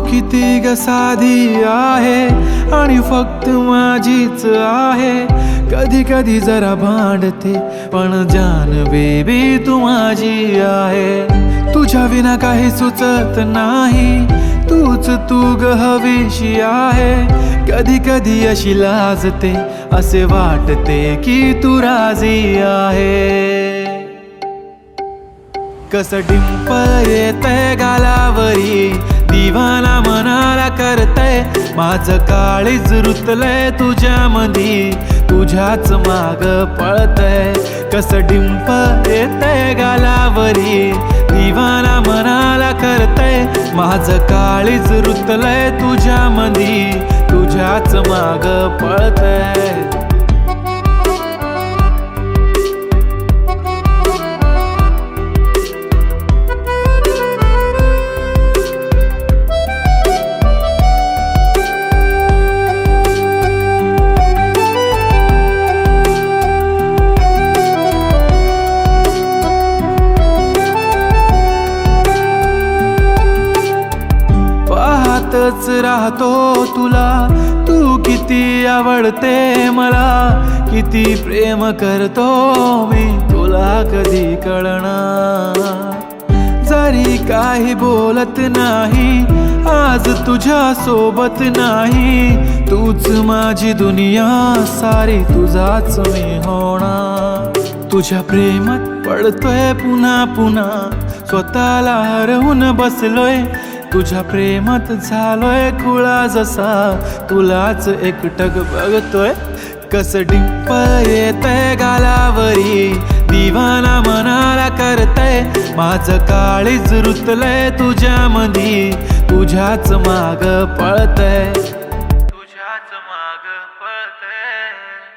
किती ग साधी आहे आणि फक्त माझीच आहे. कधी कधी जरा भांडते पण जान बेबी तू माझी आहे. तुझ्या विना काही सुचत नाही, तूच तू ग हवीशी आहे. कधी कधी अशी लाजते, असे वाटते की तू राजी आहे. कसं डिंपल येतंय गालावरी, दिवाना मनाला करतय. माझं काळीज रुतलंय तुझ्यामधी, तुझ्याच माग पळतय. कसं डिंपल येतंय गालावरी, दिवाना मनाला करतय. माझं काळीज रुतलंय तुझ्यामधी, तुझ्याच माग पळतय. पाहतच राहतो तुला, तू किती आवडते मला. किती प्रेम करतो मी तुला कधी कळणार. जरी काही बोलत नाही आज तुझ्या सोबत नाही. तूच माझी दुनिया सारी, तुझाच मी होणार. तुझ्या प्रेमात पडतोय पुन्हा पुन्हा, स्वतःला हरवून बसलोय. तुझ्या प्रेमात झालोय खुळा जसा, तुलाच एकटक बघतोय. कसं डिंपल येतंय गालावरी, दिवाना मनाला करतय. माझं काळीज रुतलंय तुझ्यामधी, तुझ्याच माग पळतय. तुझ्याच माग पळतय.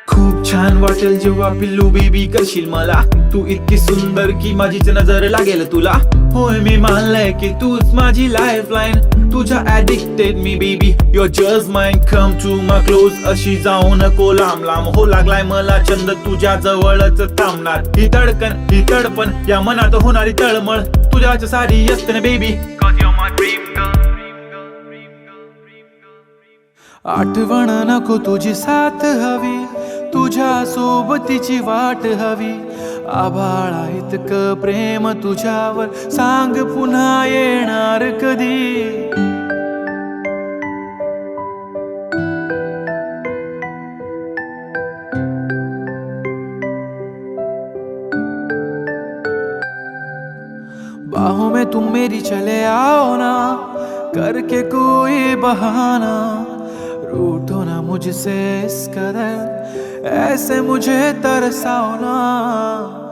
खूप छान वाटेल जेव्हा पिल्लू बेबी करशील मला. तू इतकी सुंदर की माझीच नजर लागेल तुला. होय मी मानलंय की तूच माझी लाईफलाईन. तुझ्या ऍडिक्टेड मी baby, your just mine. Come to my close, अशी जाऊ नको लांब लांब. हो लागलाय मला छंद तुझ्या जवळच थांबणार. ही धडकन ही तडपण या मनात होणारी तळमळ, तुझ्याच सारी असते ना बेबी. आठवण नको तुझी साथ हवी, तुझ्या सोबतीची वाट हवी. आभाळा इतकं प्रेम तुझ्यावर, सांग पुन्हा येणार कधी. बाहों में तुम मेरी चले आओ ना, करके कोई बहाना. रूठो ना मुझसे इस कदर, ऐसे मुझे तरसाओ ना.